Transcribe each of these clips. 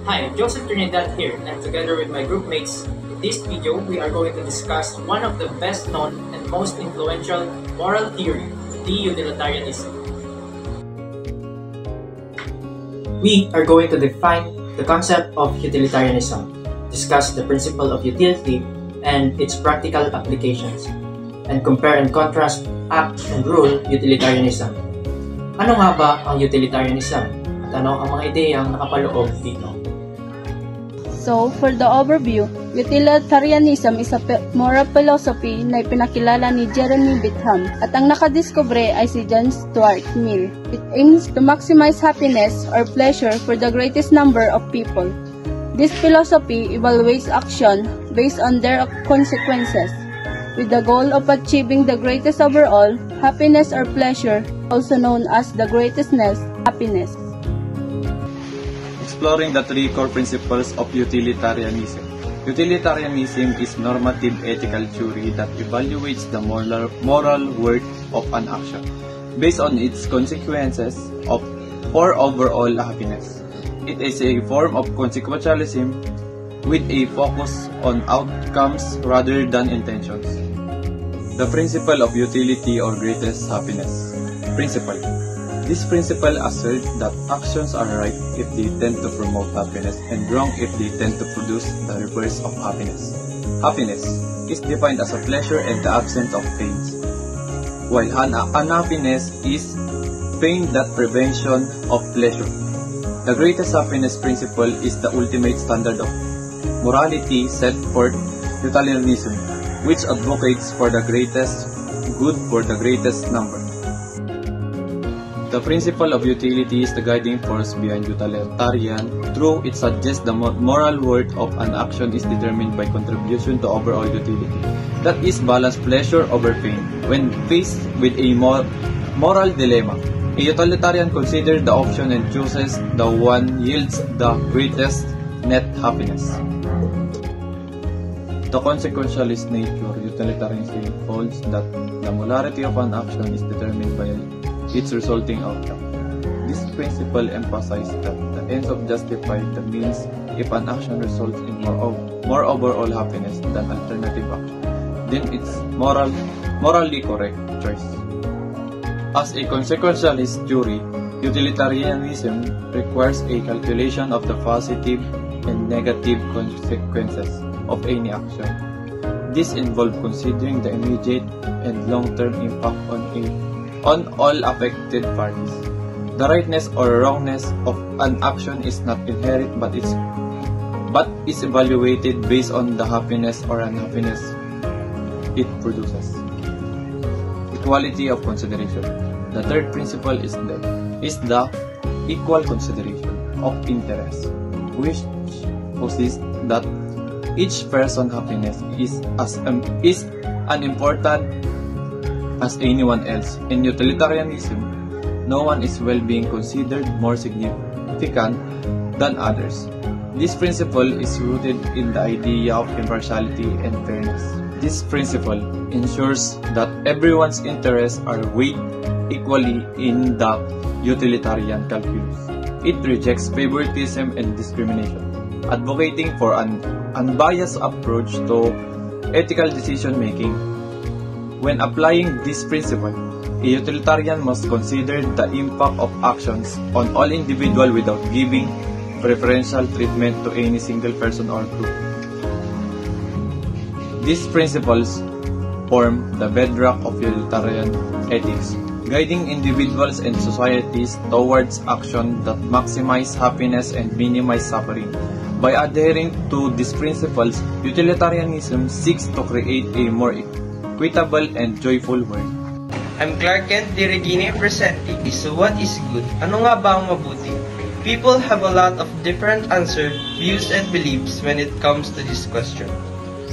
Hi, Joseph Trinidad here, and together with my group mates, in this video we are going to discuss one of the best known and most influential moral theory, the utilitarianism. We are going to define the concept of utilitarianism, discuss the principle of utility and its practical applications, and compare and contrast act and rule utilitarianism. Ano nga ba ang utilitarianism at ano ang mga ideyang nakapaloob dito? So, for the overview, utilitarianism is a moral philosophy na ipinakilala ni Jeremy Bentham at ang nakadiskubre ay si John Stuart Mill. It aims to maximize happiness or pleasure for the greatest number of people. This philosophy evaluates action based on their consequences, with the goal of achieving the greatest overall happiness or pleasure, also known as the greatestness happiness. Exploring the three core principles of utilitarianism. Utilitarianism is normative ethical theory that evaluates the moral worth of an action based on its consequences for overall happiness. It is a form of consequentialism with a focus on outcomes rather than intentions. The principle of utility or greatest happiness. Principle. This principle asserts that actions are right if they tend to promote happiness and wrong if they tend to produce the reverse of happiness. Happiness is defined as a pleasure and the absence of pains, while unhappiness is pain that prevention of pleasure. The greatest happiness principle is the ultimate standard of morality set forth utilitarianism, which advocates for the greatest good for the greatest number. The principle of utility is the guiding force behind utilitarian. Through it suggests the moral worth of an action is determined by contribution to overall utility. That is, balance pleasure over pain. When faced with a moral dilemma, a utilitarian considers the option and chooses the one yields the greatest net happiness. The consequentialist nature utilitarianism holds that the morality of an action is determined by its resulting outcome. This principle emphasizes that the ends of justify the means if an action results in more overall happiness than alternative action, then it's morally correct choice. As a consequentialist theory, utilitarianism requires a calculation of the positive and negative consequences of any action. This involves considering the immediate and long-term impact on all affected parties. The rightness or wrongness of an action is not inherent but is evaluated based on the happiness or unhappiness it produces. Equality of consideration. The third principle is the equal consideration of interest, which posits that each person's happiness is as unimportant as anyone else. In utilitarianism, no one is well-being considered more significant than others. This principle is rooted in the idea of impartiality and fairness. This principle ensures that everyone's interests are weighed equally in the utilitarian calculus. It rejects favoritism and discrimination, advocating for an unbiased approach to ethical decision-making. When applying this principle, a utilitarian must consider the impact of actions on all individuals without giving preferential treatment to any single person or group. These principles form the bedrock of utilitarian ethics, guiding individuals and societies towards action that maximize happiness and minimize suffering. By adhering to these principles, utilitarianism seeks to create a more equitable and joyful world. I'm Clark Kent Di Regina presenting So what is good? Ano nga ba ang mabuti? People have a lot of different answers, views, and beliefs when it comes to this question.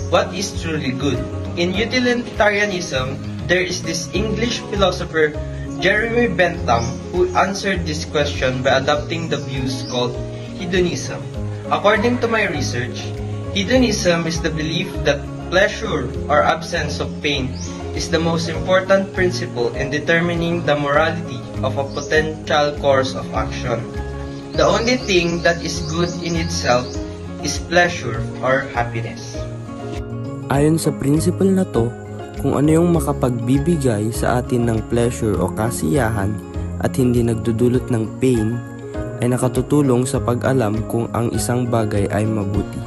What is truly good? In utilitarianism, there is this English philosopher, Jeremy Bentham, who answered this question by adopting the views called hedonism. According to my research, hedonism is the belief that pleasure or absence of pain is the most important principle in determining the morality of a potential course of action. The only thing that is good in itself is pleasure or happiness. Ayon sa principle na to, kung ano yung makapagbibigay sa atin ng pleasure o kasiyahan at hindi nagdudulot ng pain, ay nakatutulong sa pag-alam kung ang isang bagay ay mabuti.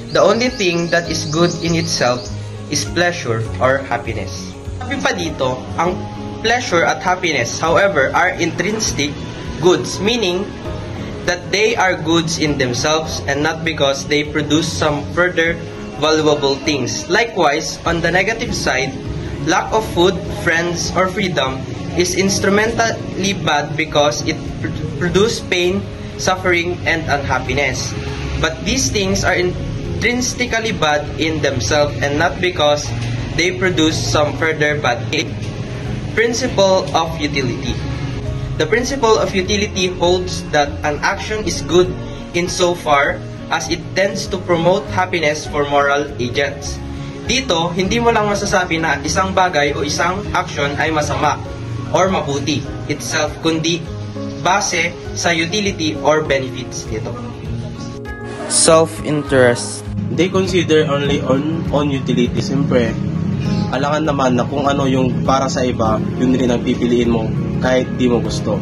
The only thing that is good in itself is pleasure or happiness. Sabi pa dito, ang pleasure at happiness, however, are intrinsic goods, meaning that they are goods in themselves and not because they produce some further valuable things. Likewise, on the negative side, lack of food, friends, or freedom is instrumentally bad because it produces pain, suffering, and unhappiness. But these things are intrinsically bad in themselves and not because they produce some further bad thing. Principle of utility. The principle of utility holds that an action is good insofar as it tends to promote happiness for moral agents. Dito, hindi mo lang masasabi na isang bagay o isang action ay masama or mabuti itself, kundi base sa utility or benefits nito. Self-interest. They consider only on utility. Siyempre, alangan naman na kung ano yung para sa iba, yun rin ang pipiliin mo kahit di mo gusto.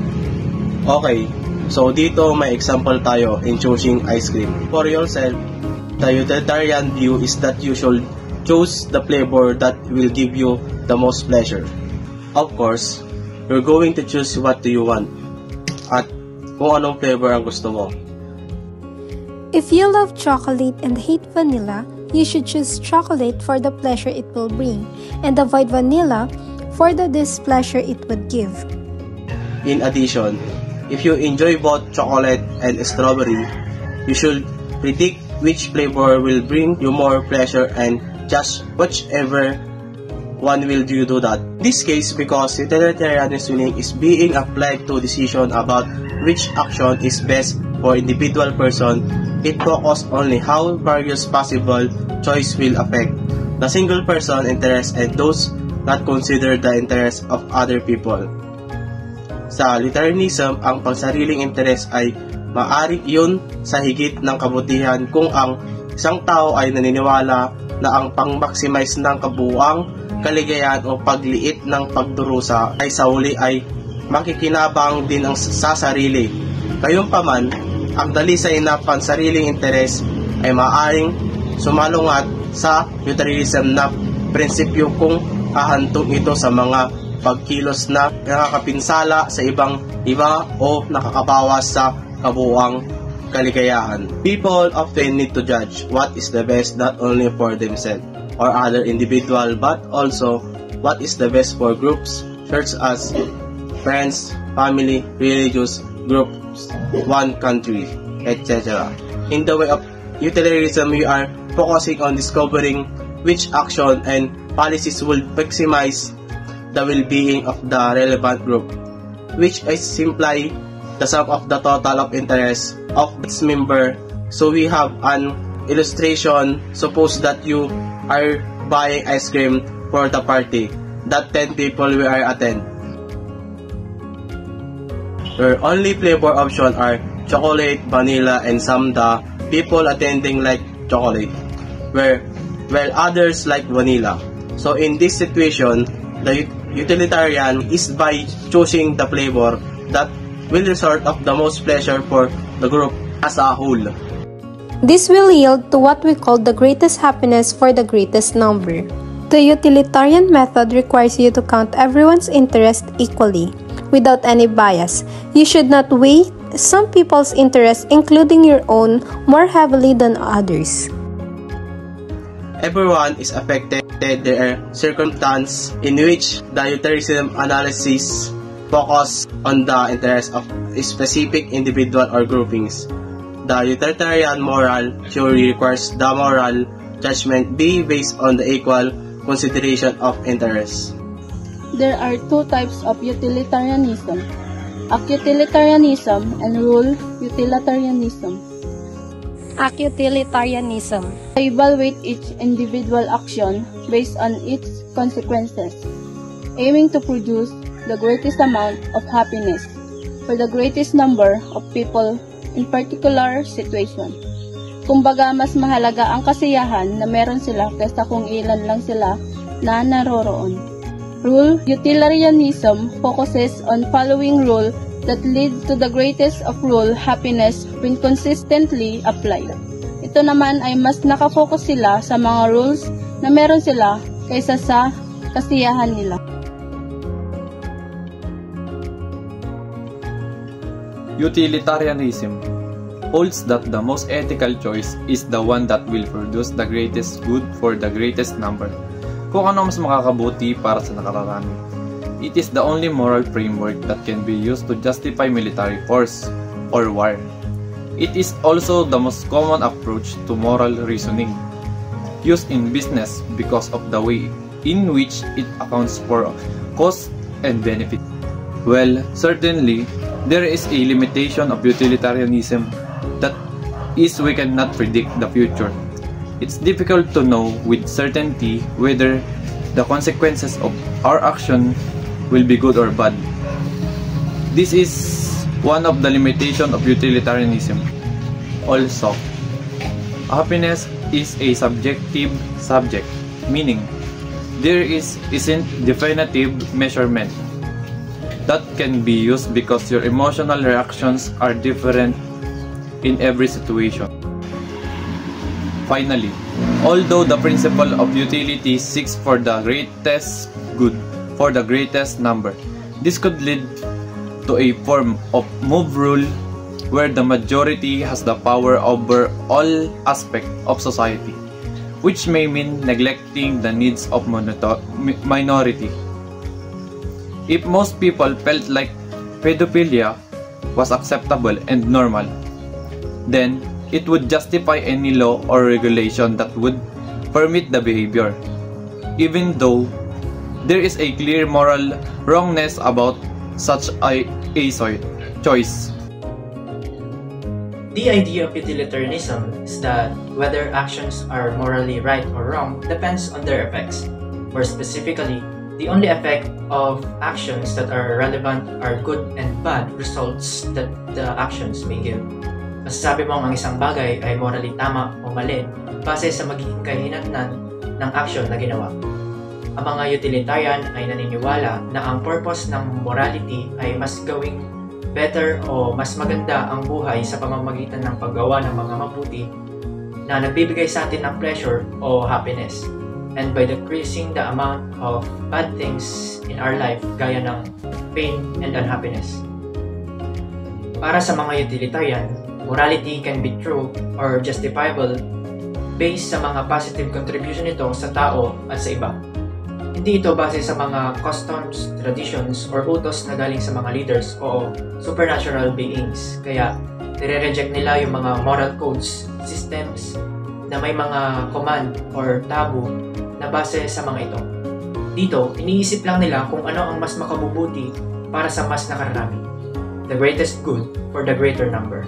Okay, so dito may example tayo in choosing ice cream. For yourself, the utilitarian view is that you should choose the flavor that will give you the most pleasure. Of course, you're going to choose what do you want at kung anong flavor ang gusto mo. If you love chocolate and hate vanilla, you should choose chocolate for the pleasure it will bring and avoid vanilla for the displeasure it would give. In addition, if you enjoy both chocolate and strawberry, you should predict which flavor will bring you more pleasure and just whichever one will you do that. In this case, because utilitarianism is being applied to decision about which action is best for individual person, it focuses only how various possible choice will affect the single person interest and those not consider the interest of other people. Sa utilitarianism, ang pangsariling interes ay maaari yun sa higit ng kabutihan kung ang isang tao ay naniniwala na ang pang-maximize ng kabuuang kaligayahan o pagliit ng pagdurusa ay sa huli ay makikinabang din ang sa sarili. Gayunpaman, ang dalisay na pansariling interes ay maaaring sumalungat sa utilitarianism na prinsipyo kung hahantong ito sa mga pagkilos na nakakapinsala sa iba o nakakabawas sa kabuuang kaligayahan. People often need to judge what is the best not only for themselves or other individual but also what is the best for groups such as friends, family, religious groups, one country, etc. In the way of utilitarianism, we are focusing on discovering which action and policies will maximize the well-being of the relevant group, which is simply the sum of the total of interest of its member. So we have an illustration. Suppose that you are buying ice cream for the party that 10 people will attend. Your only flavor option are chocolate, vanilla, and some the people attending like chocolate, while others like vanilla. So in this situation, the utilitarian is by choosing the flavor that will result of the most pleasure for the group as a whole. This will yield to what we call the greatest happiness for the greatest number. The utilitarian method requires you to count everyone's interest equally, without any bias. You should not weigh some people's interests, including your own, more heavily than others. Everyone is affected their circumstance in which the utilitarian analysis focus on the interest of a specific individual or groupings. The utilitarian moral theory requires the moral judgment be based on the equal consideration of interests. There are two types of utilitarianism: acutilitarianism and rule utilitarianism. Acutilitarianism. Evaluate each individual action based on its consequences, aiming to produce the greatest amount of happiness. for the greatest number of people in particular situation. Kumbaga, mas mahalaga ang kasiyahan na meron sila kaysa kung ilan lang sila na naroroon. Rule utilitarianism focuses on following rule that lead to the greatest of rule happiness when consistently applied. Ito naman ay mas nakafocus sila sa mga rules na meron sila kaysa sa kasiyahan nila. Utilitarianism holds that the most ethical choice is the one that will produce the greatest good for the greatest number. Kung ano mas makakabuti para sa nakararami. It is the only moral framework that can be used to justify military force or war. It is also the most common approach to moral reasoning, used in business because of the way in which it accounts for cost and benefit. Well, certainly, there is a limitation of utilitarianism that is we cannot predict the future. It's difficult to know with certainty whether the consequences of our action will be good or bad. This is one of the limitations of utilitarianism. Also, happiness is a subjective subject, meaning there isn't definitive measurement that can be used because your emotional reactions are different in every situation. Finally, although the principle of utility seeks for the greatest good for the greatest number, this could lead to a form of mob rule where the majority has the power over all aspects of society, which may mean neglecting the needs of minority. If most people felt like pedophilia was acceptable and normal, then it would justify any law or regulation that would permit the behavior, even though there is a clear moral wrongness about such a choice. The idea of utilitarianism is that whether actions are morally right or wrong depends on their effects. More specifically, the only effect of actions that are relevant are good and bad results that the actions may give. Masasabi mo ang isang bagay ay morally tama o mali base sa magiging kahinatnan ng action na ginawa. Ang mga utilitarian ay naniniwala na ang purpose ng morality ay mas gawing better o mas maganda ang buhay sa pamamagitan ng paggawa ng mga mabuti na nagbibigay sa atin ng pleasure o happiness, and by decreasing the amount of bad things in our life gaya ng pain and unhappiness. Para sa mga utilitarian, morality can be true or justifiable based sa mga positive contribution nito sa tao at sa iba. Hindi ito base sa mga customs, traditions, or utos na galing sa mga leaders o supernatural beings. Kaya, nire-reject nila yung mga moral codes, systems na may mga command or taboo na base sa mga ito. Dito, iniisip lang nila kung ano ang mas makabubuti para sa mas nakararami. The greatest good for the greater number.